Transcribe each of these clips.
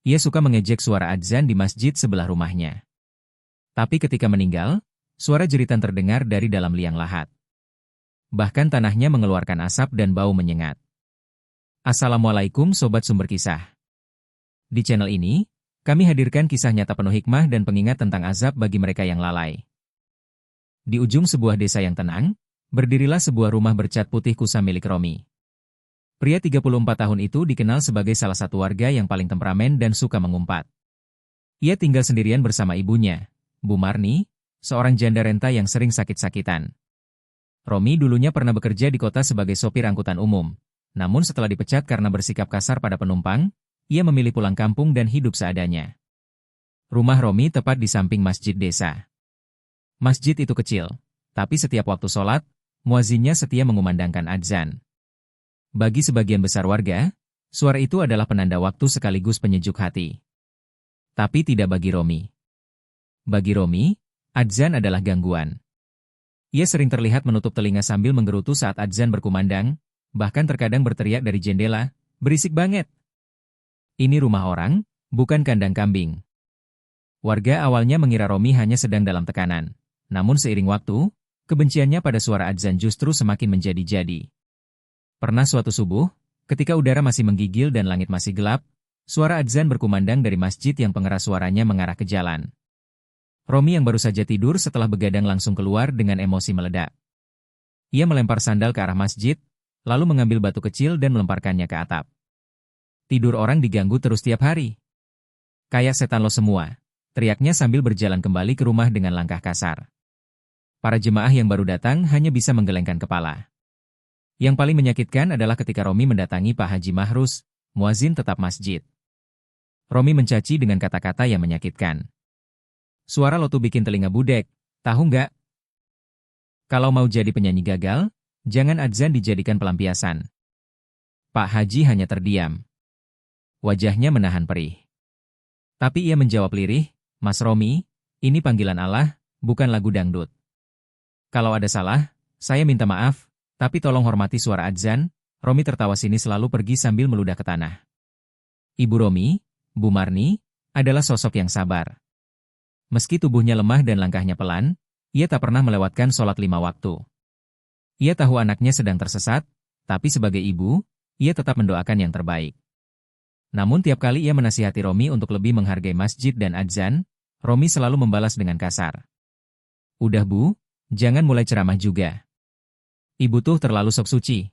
Ia suka mengejek suara adzan di masjid sebelah rumahnya. Tapi ketika meninggal, suara jeritan terdengar dari dalam liang lahat. Bahkan tanahnya mengeluarkan asap dan bau menyengat. Assalamualaikum Sobat Sumber Kisah. Di channel ini, kami hadirkan kisah nyata penuh hikmah dan pengingat tentang azab bagi mereka yang lalai. Di ujung sebuah desa yang tenang, berdirilah sebuah rumah bercat putih kusam milik Romi. Pria 34 tahun itu dikenal sebagai salah satu warga yang paling temperamen dan suka mengumpat. Ia tinggal sendirian bersama ibunya, Bu Marni, seorang janda renta yang sering sakit-sakitan. Romi dulunya pernah bekerja di kota sebagai sopir angkutan umum, namun setelah dipecat karena bersikap kasar pada penumpang, ia memilih pulang kampung dan hidup seadanya. Rumah Romi tepat di samping masjid desa. Masjid itu kecil, tapi setiap waktu sholat, muazzinnya setia mengumandangkan adzan. Bagi sebagian besar warga, suara itu adalah penanda waktu sekaligus penyejuk hati. Tapi tidak bagi Romi. Bagi Romi, adzan adalah gangguan. Ia sering terlihat menutup telinga sambil menggerutu saat adzan berkumandang, bahkan terkadang berteriak dari jendela, "Berisik banget! Ini rumah orang, bukan kandang kambing." Warga awalnya mengira Romi hanya sedang dalam tekanan. Namun seiring waktu, kebenciannya pada suara adzan justru semakin menjadi-jadi. Pernah suatu subuh, ketika udara masih menggigil dan langit masih gelap, suara adzan berkumandang dari masjid yang pengeras suaranya mengarah ke jalan. Romi yang baru saja tidur setelah begadang langsung keluar dengan emosi meledak. Ia melempar sandal ke arah masjid, lalu mengambil batu kecil dan melemparkannya ke atap. "Tidur orang diganggu terus tiap hari. Kayak setan lo semua," teriaknya sambil berjalan kembali ke rumah dengan langkah kasar. Para jemaah yang baru datang hanya bisa menggelengkan kepala. Yang paling menyakitkan adalah ketika Romi mendatangi Pak Haji Mahrus, muazin tetap masjid. Romi mencaci dengan kata-kata yang menyakitkan. "Suara lo tuh bikin telinga budek, tahu nggak? Kalau mau jadi penyanyi gagal, jangan adzan dijadikan pelampiasan." Pak Haji hanya terdiam. Wajahnya menahan perih. Tapi ia menjawab lirih, "Mas Romi, ini panggilan Allah, bukan lagu dangdut. Kalau ada salah, saya minta maaf. Tapi tolong hormati suara adzan." Romi tertawa sinis selalu pergi sambil meludah ke tanah. Ibu Romi, Bu Marni, adalah sosok yang sabar. Meski tubuhnya lemah dan langkahnya pelan, ia tak pernah melewatkan sholat 5 waktu. Ia tahu anaknya sedang tersesat, tapi sebagai ibu, ia tetap mendoakan yang terbaik. Namun tiap kali ia menasihati Romi untuk lebih menghargai masjid dan adzan, Romi selalu membalas dengan kasar. "Udah Bu, jangan mulai ceramah juga. Ibu tuh terlalu sok suci.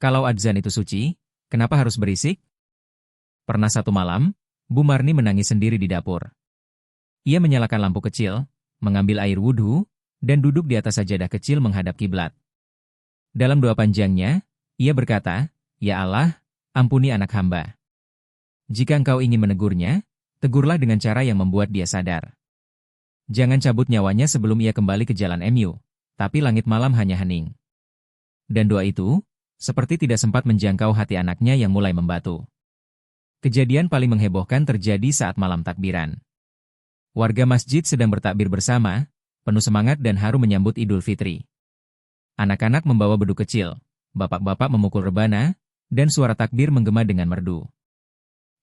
Kalau adzan itu suci, kenapa harus berisik?" Pernah satu malam, Bu Marni menangis sendiri di dapur. Ia menyalakan lampu kecil, mengambil air wudhu, dan duduk di atas sajadah kecil menghadap kiblat. Dalam doa panjangnya, ia berkata, "Ya Allah, ampuni anak hamba. Jika Engkau ingin menegurnya, tegurlah dengan cara yang membuat dia sadar. Jangan cabut nyawanya sebelum ia kembali ke jalan MU." Tapi langit malam hanya hening. Dan doa itu, seperti tidak sempat menjangkau hati anaknya yang mulai membatu. Kejadian paling menghebohkan terjadi saat malam takbiran. Warga masjid sedang bertakbir bersama, penuh semangat dan haru menyambut Idul Fitri. Anak-anak membawa beduk kecil, bapak-bapak memukul rebana, dan suara takbir menggema dengan merdu.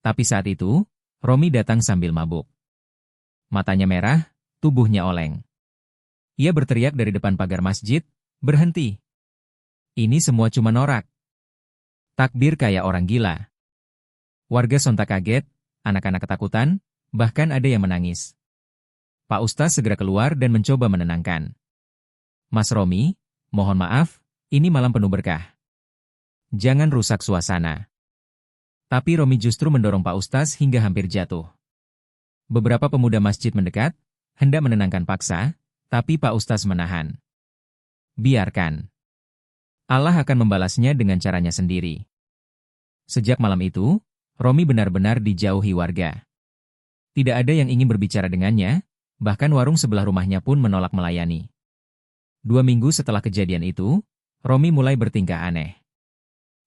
Tapi saat itu, Romi datang sambil mabuk. Matanya merah, tubuhnya oleng. Ia berteriak dari depan pagar masjid, "Berhenti! Ini semua cuma norak. Takbir kayak orang gila." Warga sontak kaget, anak-anak ketakutan, bahkan ada yang menangis. Pak Ustaz segera keluar dan mencoba menenangkan. "Mas Romi, mohon maaf, ini malam penuh berkah. Jangan rusak suasana." Tapi Romi justru mendorong Pak Ustaz hingga hampir jatuh. Beberapa pemuda masjid mendekat, hendak menenangkan paksa, tapi Pak Ustaz menahan. "Biarkan. Allah akan membalasnya dengan caranya sendiri." Sejak malam itu, Romi benar-benar dijauhi warga. Tidak ada yang ingin berbicara dengannya, bahkan warung sebelah rumahnya pun menolak melayani. 2 minggu setelah kejadian itu, Romi mulai bertingkah aneh.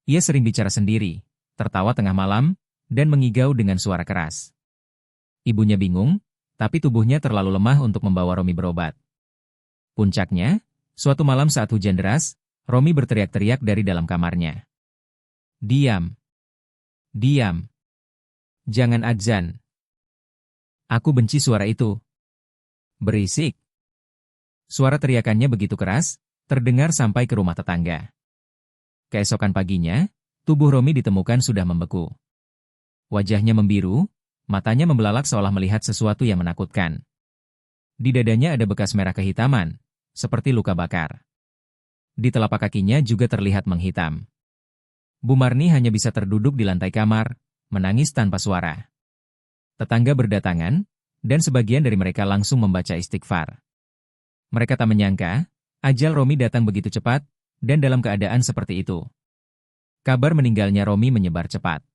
Ia sering bicara sendiri, tertawa tengah malam, dan mengigau dengan suara keras. Ibunya bingung, tapi tubuhnya terlalu lemah untuk membawa Romi berobat. Puncaknya, suatu malam saat hujan deras, Romi berteriak-teriak dari dalam kamarnya. "Diam! Diam! Jangan adzan. Aku benci suara itu. Berisik. Suara teriakannya begitu keras, terdengar sampai ke rumah tetangga. Keesokan paginya, tubuh Romi ditemukan sudah membeku. Wajahnya membiru, matanya membelalak seolah melihat sesuatu yang menakutkan. Di dadanya ada bekas merah kehitaman, seperti luka bakar. Di telapak kakinya juga terlihat menghitam. Bu Marni hanya bisa terduduk di lantai kamar, menangis tanpa suara. Tetangga berdatangan, dan sebagian dari mereka langsung membaca istighfar. Mereka tak menyangka, ajal Romi datang begitu cepat, dan dalam keadaan seperti itu. Kabar meninggalnya Romi menyebar cepat.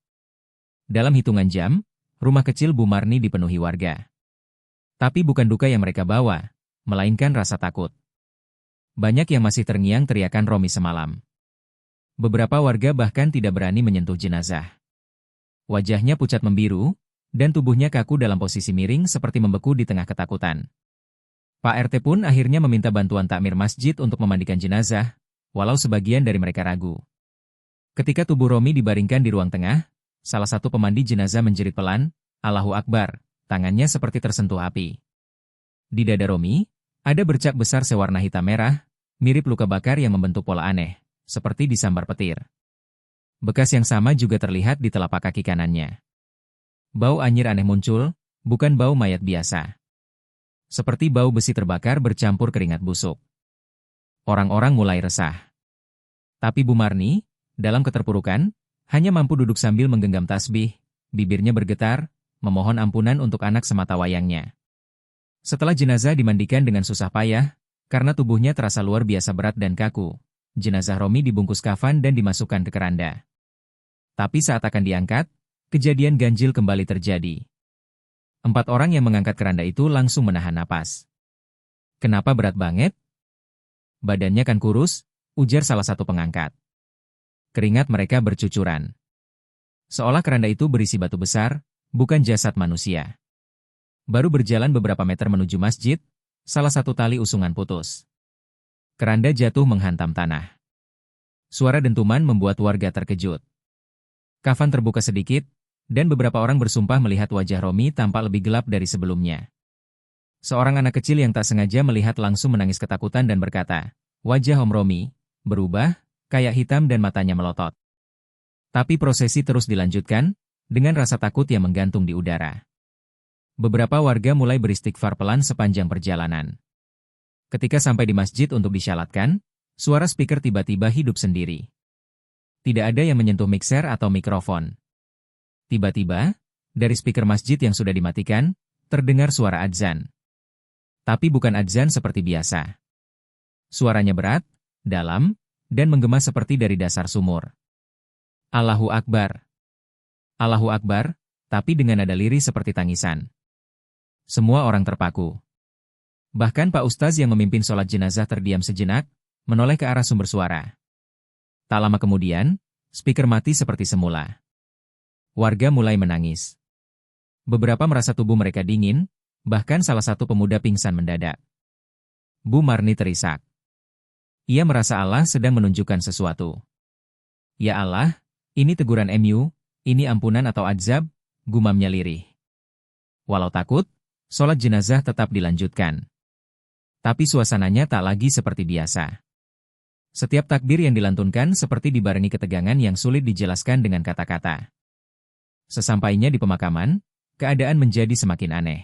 Dalam hitungan jam, rumah kecil Bu Marni dipenuhi warga. Tapi bukan duka yang mereka bawa, melainkan rasa takut. Banyak yang masih terngiang teriakan Romi semalam. Beberapa warga bahkan tidak berani menyentuh jenazah. Wajahnya pucat membiru, dan tubuhnya kaku dalam posisi miring seperti membeku di tengah ketakutan. Pak RT pun akhirnya meminta bantuan takmir masjid untuk memandikan jenazah, walau sebagian dari mereka ragu. Ketika tubuh Romi dibaringkan di ruang tengah, salah satu pemandi jenazah menjerit pelan, Allahu Akbar, tangannya seperti tersentuh api. Di dada Romi, ada bercak besar sewarna hitam merah, mirip luka bakar yang membentuk pola aneh, seperti disambar petir. Bekas yang sama juga terlihat di telapak kaki kanannya. Bau anyir aneh muncul, bukan bau mayat biasa. Seperti bau besi terbakar bercampur keringat busuk. Orang-orang mulai resah. Tapi Bu Marni, dalam keterpurukan, hanya mampu duduk sambil menggenggam tasbih, bibirnya bergetar, memohon ampunan untuk anak semata wayangnya. Setelah jenazah dimandikan dengan susah payah, karena tubuhnya terasa luar biasa berat dan kaku, jenazah Romi dibungkus kafan dan dimasukkan ke keranda. Tapi saat akan diangkat, kejadian ganjil kembali terjadi. 4 orang yang mengangkat keranda itu langsung menahan napas. Kenapa berat banget? Badannya kan kurus, ujar salah satu pengangkat. Keringat mereka bercucuran. Seolah keranda itu berisi batu besar, bukan jasad manusia. Baru berjalan beberapa meter menuju masjid, salah satu tali usungan putus. Keranda jatuh menghantam tanah. Suara dentuman membuat warga terkejut. Kafan terbuka sedikit, dan beberapa orang bersumpah melihat wajah Romi tampak lebih gelap dari sebelumnya. Seorang anak kecil yang tak sengaja melihat langsung menangis ketakutan dan berkata, wajah Om Romi berubah, kayak hitam dan matanya melotot. Tapi prosesi terus dilanjutkan, dengan rasa takut yang menggantung di udara. Beberapa warga mulai beristighfar pelan sepanjang perjalanan. Ketika sampai di masjid untuk disyalatkan, suara speaker tiba-tiba hidup sendiri. Tidak ada yang menyentuh mixer atau mikrofon. Tiba-tiba, dari speaker masjid yang sudah dimatikan, terdengar suara adzan. Tapi bukan adzan seperti biasa. Suaranya berat, dalam, dan menggema seperti dari dasar sumur. Allahu Akbar. Allahu Akbar, tapi dengan nada lirih seperti tangisan. Semua orang terpaku. Bahkan Pak Ustaz yang memimpin sholat jenazah terdiam sejenak, menoleh ke arah sumber suara. Tak lama kemudian, speaker mati seperti semula. Warga mulai menangis. Beberapa merasa tubuh mereka dingin, bahkan salah satu pemuda pingsan mendadak. Bu Marni terisak. Ia merasa Allah sedang menunjukkan sesuatu. Ya Allah, ini teguran MU, ini ampunan atau azab, gumamnya lirih. Walau takut, sholat jenazah tetap dilanjutkan. Tapi suasananya tak lagi seperti biasa. Setiap takbir yang dilantunkan seperti dibarengi ketegangan yang sulit dijelaskan dengan kata-kata. Sesampainya di pemakaman, keadaan menjadi semakin aneh.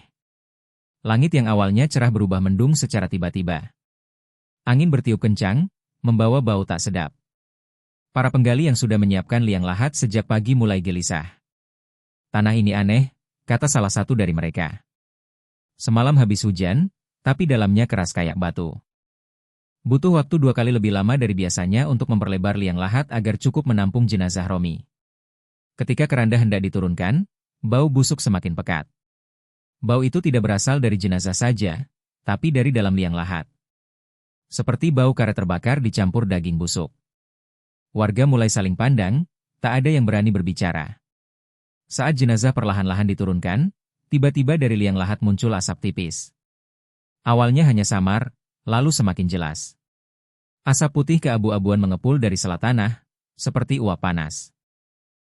Langit yang awalnya cerah berubah mendung secara tiba-tiba. Angin bertiup kencang, membawa bau tak sedap. Para penggali yang sudah menyiapkan liang lahat sejak pagi mulai gelisah. Tanah ini aneh, kata salah satu dari mereka. Semalam habis hujan, tapi dalamnya keras kayak batu. Butuh waktu 2 kali lebih lama dari biasanya untuk memperlebar liang lahat agar cukup menampung jenazah Romi. Ketika keranda hendak diturunkan, bau busuk semakin pekat. Bau itu tidak berasal dari jenazah saja, tapi dari dalam liang lahat. Seperti bau karet terbakar dicampur daging busuk. Warga mulai saling pandang, tak ada yang berani berbicara. Saat jenazah perlahan-lahan diturunkan, tiba-tiba dari liang lahat muncul asap tipis. Awalnya hanya samar, lalu semakin jelas. Asap putih keabu-abuan mengepul dari sela tanah, seperti uap panas.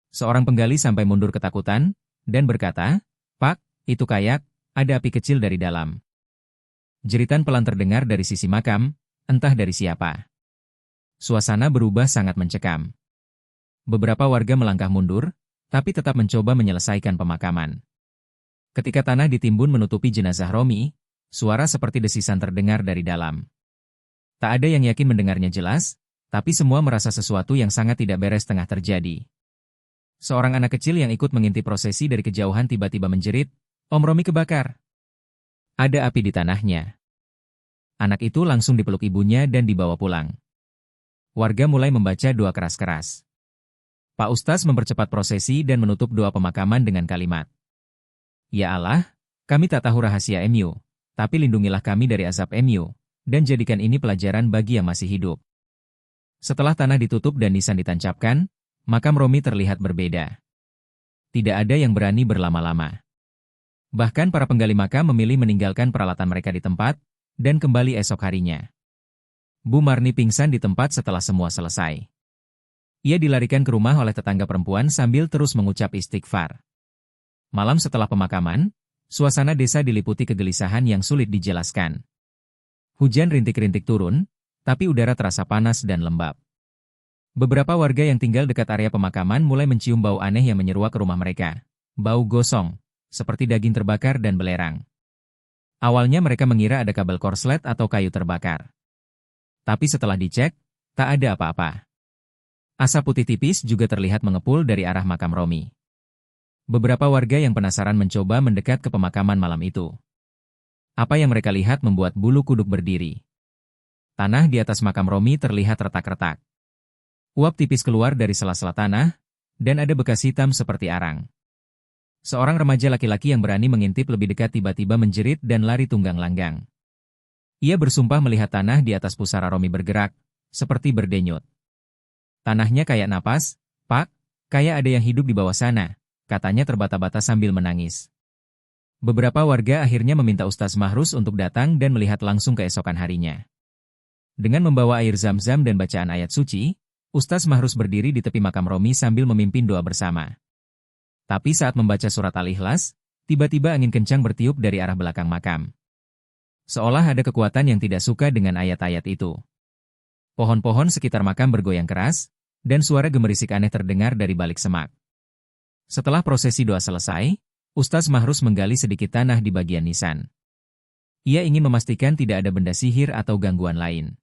Seorang penggali sampai mundur ketakutan, dan berkata, "Pak, itu kayak, ada api kecil dari dalam." Jeritan pelan terdengar dari sisi makam, entah dari siapa. Suasana berubah sangat mencekam. Beberapa warga melangkah mundur, tapi tetap mencoba menyelesaikan pemakaman. Ketika tanah ditimbun menutupi jenazah Romi, suara seperti desisan terdengar dari dalam. Tak ada yang yakin mendengarnya jelas, tapi semua merasa sesuatu yang sangat tidak beres tengah terjadi. Seorang anak kecil yang ikut mengintip prosesi dari kejauhan tiba-tiba menjerit, "Om Romi kebakar. Ada api di tanahnya." Anak itu langsung dipeluk ibunya dan dibawa pulang. Warga mulai membaca doa keras-keras. Pak Ustaz mempercepat prosesi dan menutup doa pemakaman dengan kalimat, "Ya Allah, kami tak tahu rahasia MU, tapi lindungilah kami dari azab MU, dan jadikan ini pelajaran bagi yang masih hidup." Setelah tanah ditutup dan nisan ditancapkan, makam Romi terlihat berbeda. Tidak ada yang berani berlama-lama. Bahkan para penggali makam memilih meninggalkan peralatan mereka di tempat, dan kembali esok harinya. Bu Marni pingsan di tempat setelah semua selesai. Ia dilarikan ke rumah oleh tetangga perempuan sambil terus mengucap istighfar. Malam setelah pemakaman, suasana desa diliputi kegelisahan yang sulit dijelaskan. Hujan rintik-rintik turun, tapi udara terasa panas dan lembab. Beberapa warga yang tinggal dekat area pemakaman mulai mencium bau aneh yang menyeruak ke rumah mereka. Bau gosong, seperti daging terbakar dan belerang. Awalnya mereka mengira ada kabel korslet atau kayu terbakar. Tapi setelah dicek, tak ada apa-apa. Asap putih tipis juga terlihat mengepul dari arah makam Romi. Beberapa warga yang penasaran mencoba mendekat ke pemakaman malam itu. Apa yang mereka lihat membuat bulu kuduk berdiri. Tanah di atas makam Romi terlihat retak-retak. Uap tipis keluar dari sela-sela tanah, dan ada bekas hitam seperti arang. Seorang remaja laki-laki yang berani mengintip lebih dekat tiba-tiba menjerit dan lari tunggang langgang. Ia bersumpah melihat tanah di atas pusara Romi bergerak, seperti berdenyut. "Tanahnya kayak napas, Pak, kayak ada yang hidup di bawah sana," katanya terbata-bata sambil menangis. Beberapa warga akhirnya meminta Ustaz Mahrus untuk datang dan melihat langsung keesokan harinya. Dengan membawa air zam-zam dan bacaan ayat suci, Ustaz Mahrus berdiri di tepi makam Romi sambil memimpin doa bersama. Tapi saat membaca surat Al-Ikhlas, tiba-tiba angin kencang bertiup dari arah belakang makam. Seolah ada kekuatan yang tidak suka dengan ayat-ayat itu. Pohon-pohon sekitar makam bergoyang keras, dan suara gemerisik aneh terdengar dari balik semak. Setelah prosesi doa selesai, Ustaz Mahrus menggali sedikit tanah di bagian nisan. Ia ingin memastikan tidak ada benda sihir atau gangguan lain.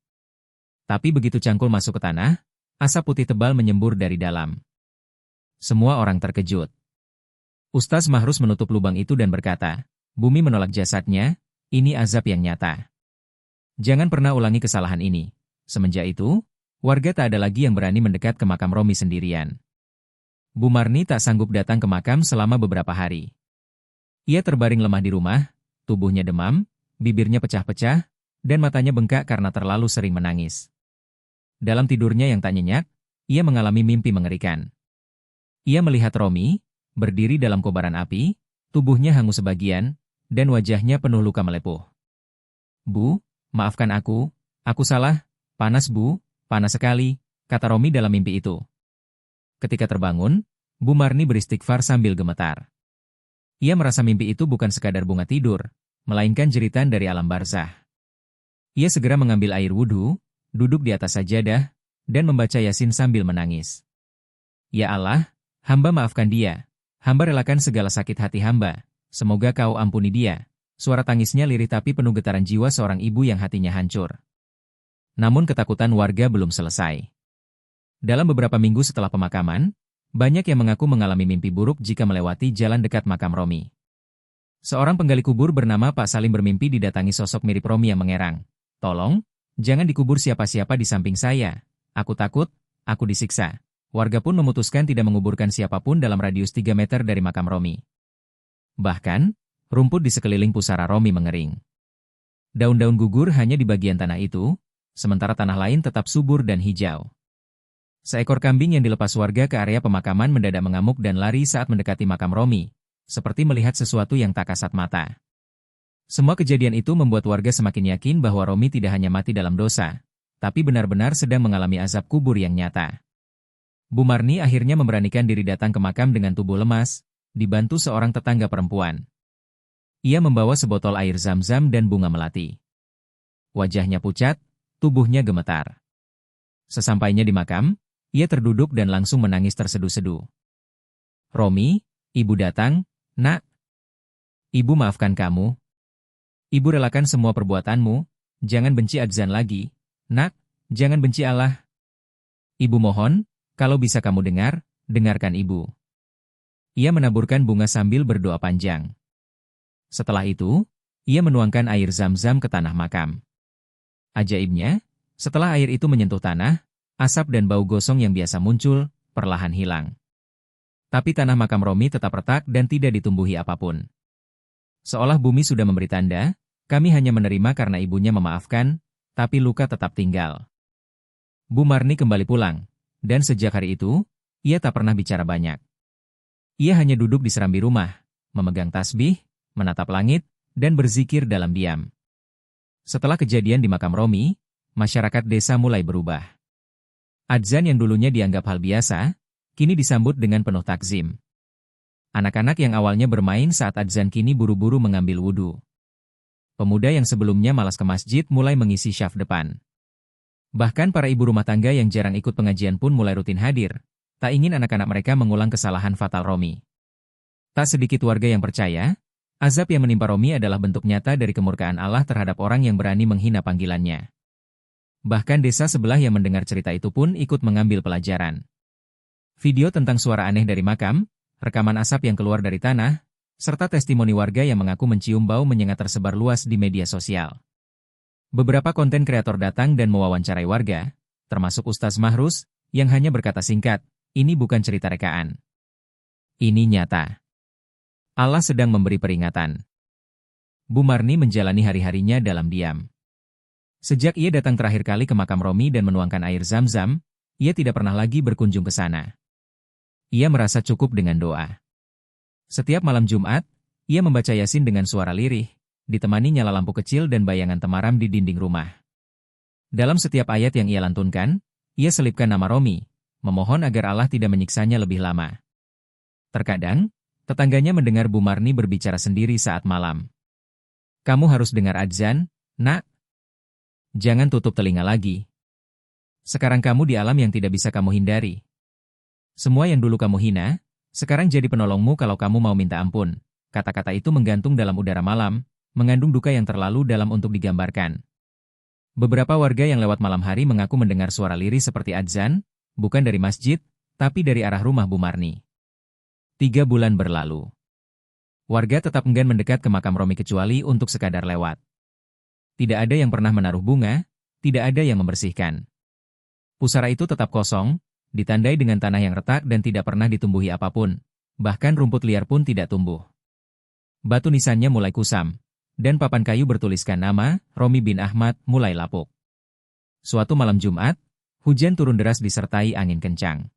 Tapi begitu cangkul masuk ke tanah, asap putih tebal menyembur dari dalam. Semua orang terkejut. Ustaz Mahrus menutup lubang itu dan berkata, "Bumi menolak jasadnya, ini azab yang nyata. Jangan pernah ulangi kesalahan ini." Semenjak itu, warga tak ada lagi yang berani mendekat ke makam Romi sendirian. Bu Marni tak sanggup datang ke makam selama beberapa hari. Ia terbaring lemah di rumah, tubuhnya demam, bibirnya pecah-pecah, dan matanya bengkak karena terlalu sering menangis. Dalam tidurnya yang tak nyenyak, ia mengalami mimpi mengerikan. Ia melihat Romi, berdiri dalam kobaran api, tubuhnya hangus sebagian, dan wajahnya penuh luka melepuh. "Bu, maafkan aku salah, panas Bu, panas sekali," kata Romi dalam mimpi itu. Ketika terbangun, Bu Marni beristighfar sambil gemetar. Ia merasa mimpi itu bukan sekadar bunga tidur, melainkan jeritan dari alam barzah. Ia segera mengambil air wudhu, duduk di atas sajadah, dan membaca Yasin sambil menangis. "Ya Allah, hamba maafkan dia, hamba relakan segala sakit hati hamba, semoga kau ampuni dia." Suara tangisnya lirih tapi penuh getaran jiwa seorang ibu yang hatinya hancur. Namun ketakutan warga belum selesai. Dalam beberapa minggu setelah pemakaman, banyak yang mengaku mengalami mimpi buruk jika melewati jalan dekat makam Romi. Seorang penggali kubur bernama Pak Salim bermimpi didatangi sosok mirip Romi yang mengerang, "Tolong, jangan dikubur siapa-siapa di samping saya. Aku takut, aku disiksa." Warga pun memutuskan tidak menguburkan siapapun dalam radius 3 meter dari makam Romi. Bahkan, rumput di sekeliling pusara Romi mengering. Daun-daun gugur hanya di bagian tanah itu, sementara tanah lain tetap subur dan hijau. Seekor kambing yang dilepas warga ke area pemakaman mendadak mengamuk dan lari saat mendekati makam Romi, seperti melihat sesuatu yang tak kasat mata. Semua kejadian itu membuat warga semakin yakin bahwa Romi tidak hanya mati dalam dosa, tapi benar-benar sedang mengalami azab kubur yang nyata. Bu Marni akhirnya memberanikan diri datang ke makam dengan tubuh lemas, dibantu seorang tetangga perempuan. Ia membawa sebotol air zam-zam dan bunga melati. Wajahnya pucat, tubuhnya gemetar. Sesampainya di makam, ia terduduk dan langsung menangis terseduh-seduh. "Romi, ibu datang, nak. Ibu maafkan kamu. Ibu relakan semua perbuatanmu, jangan benci Adzan lagi, nak, jangan benci Allah. Ibu mohon, kalau bisa kamu dengarkan ibu." Ia menaburkan bunga sambil berdoa panjang. Setelah itu, ia menuangkan air zam-zam ke tanah makam. Ajaibnya, setelah air itu menyentuh tanah, asap dan bau gosong yang biasa muncul, perlahan hilang. Tapi tanah makam Romi tetap retak dan tidak ditumbuhi apapun. Seolah bumi sudah memberi tanda, kami hanya menerima karena ibunya memaafkan, tapi luka tetap tinggal. Bu Marni kembali pulang, dan sejak hari itu, ia tak pernah bicara banyak. Ia hanya duduk di serambi rumah, memegang tasbih, menatap langit, dan berzikir dalam diam. Setelah kejadian di makam Romi, masyarakat desa mulai berubah. Adzan yang dulunya dianggap hal biasa, kini disambut dengan penuh takzim. Anak-anak yang awalnya bermain saat adzan kini buru-buru mengambil wudhu. Pemuda yang sebelumnya malas ke masjid mulai mengisi syaf depan. Bahkan para ibu rumah tangga yang jarang ikut pengajian pun mulai rutin hadir, tak ingin anak-anak mereka mengulang kesalahan fatal Romi. Tak sedikit warga yang percaya, azab yang menimpa Romi adalah bentuk nyata dari kemurkaan Allah terhadap orang yang berani menghina panggilannya. Bahkan desa sebelah yang mendengar cerita itu pun ikut mengambil pelajaran. Video tentang suara aneh dari makam, rekaman asap yang keluar dari tanah, serta testimoni warga yang mengaku mencium bau menyengat tersebar luas di media sosial. Beberapa konten kreator datang dan mewawancarai warga, termasuk Ustaz Mahrus, yang hanya berkata singkat, "Ini bukan cerita rekaan. Ini nyata. Allah sedang memberi peringatan." Bu Marni menjalani hari-harinya dalam diam. Sejak ia datang terakhir kali ke makam Romi dan menuangkan air zam-zam, ia tidak pernah lagi berkunjung ke sana. Ia merasa cukup dengan doa. Setiap malam Jumat, ia membaca Yasin dengan suara lirih, ditemani nyala lampu kecil dan bayangan temaram di dinding rumah. Dalam setiap ayat yang ia lantunkan, ia selipkan nama Romi, memohon agar Allah tidak menyiksanya lebih lama. Terkadang, tetangganya mendengar Bu Marni berbicara sendiri saat malam. "Kamu harus dengar adzan, nak. Jangan tutup telinga lagi. Sekarang kamu di alam yang tidak bisa kamu hindari. Semua yang dulu kamu hina, sekarang jadi penolongmu kalau kamu mau minta ampun." Kata-kata itu menggantung dalam udara malam, mengandung duka yang terlalu dalam untuk digambarkan. Beberapa warga yang lewat malam hari mengaku mendengar suara lirih seperti adzan, bukan dari masjid, tapi dari arah rumah Bu Marni. 3 bulan berlalu. Warga tetap enggan mendekat ke makam Romi kecuali untuk sekadar lewat. Tidak ada yang pernah menaruh bunga, tidak ada yang membersihkan. Pusara itu tetap kosong, ditandai dengan tanah yang retak dan tidak pernah ditumbuhi apapun, bahkan rumput liar pun tidak tumbuh. Batu nisannya mulai kusam, dan papan kayu bertuliskan nama, Romi bin Ahmad, mulai lapuk. Suatu malam Jumat, hujan turun deras disertai angin kencang.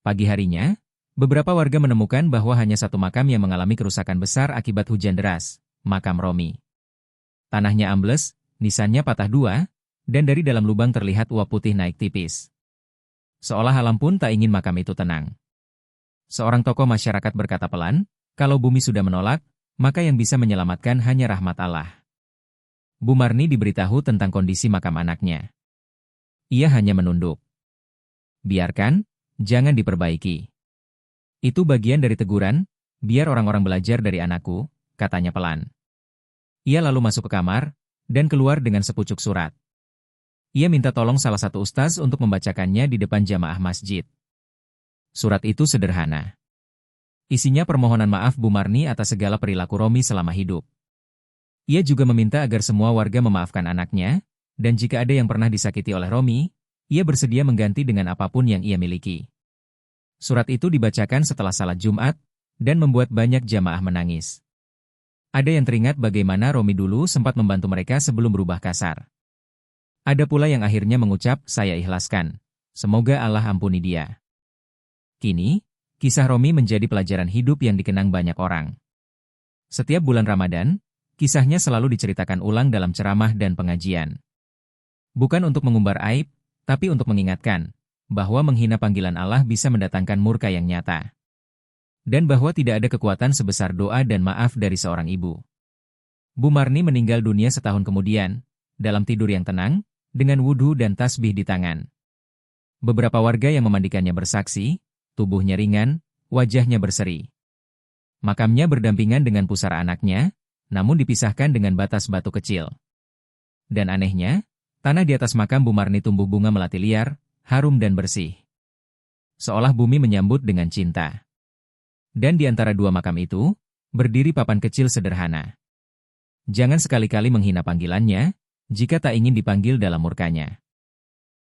Pagi harinya, beberapa warga menemukan bahwa hanya satu makam yang mengalami kerusakan besar akibat hujan deras, makam Romi. Tanahnya ambles, nisannya patah 2, dan dari dalam lubang terlihat uap putih naik tipis. Seolah alam pun tak ingin makam itu tenang. Seorang tokoh masyarakat berkata pelan, "Kalau bumi sudah menolak, maka yang bisa menyelamatkan hanya rahmat Allah." Bu Marni diberitahu tentang kondisi makam anaknya. Ia hanya menunduk. "Biarkan, jangan diperbaiki. Itu bagian dari teguran, biar orang-orang belajar dari anakku," katanya pelan. Ia lalu masuk ke kamar, dan keluar dengan sepucuk surat. Ia minta tolong salah satu ustaz untuk membacakannya di depan jamaah masjid. Surat itu sederhana. Isinya permohonan maaf Bu Marni atas segala perilaku Romi selama hidup. Ia juga meminta agar semua warga memaafkan anaknya, dan jika ada yang pernah disakiti oleh Romi, ia bersedia mengganti dengan apapun yang ia miliki. Surat itu dibacakan setelah salat Jumat, dan membuat banyak jamaah menangis. Ada yang teringat bagaimana Romi dulu sempat membantu mereka sebelum berubah kasar. Ada pula yang akhirnya mengucap, "Saya ikhlaskan. Semoga Allah ampuni dia." Kini, kisah Romi menjadi pelajaran hidup yang dikenang banyak orang. Setiap bulan Ramadan, kisahnya selalu diceritakan ulang dalam ceramah dan pengajian. Bukan untuk mengumbar aib, tapi untuk mengingatkan bahwa menghina panggilan Allah bisa mendatangkan murka yang nyata. dan bahwa tidak ada kekuatan sebesar doa dan maaf dari seorang ibu. Bu Marni meninggal dunia setahun kemudian, dalam tidur yang tenang, dengan wudhu dan tasbih di tangan. Beberapa warga yang memandikannya bersaksi, tubuhnya ringan, wajahnya berseri. Makamnya berdampingan dengan pusara anaknya, namun dipisahkan dengan batas batu kecil. Dan anehnya, tanah di atas makam Bu Marni tumbuh bunga melati liar, harum dan bersih. Seolah bumi menyambut dengan cinta. Dan di antara dua makam itu, berdiri papan kecil sederhana. Jangan sekali-kali menghina panggilannya, jika tak ingin dipanggil dalam murkanya.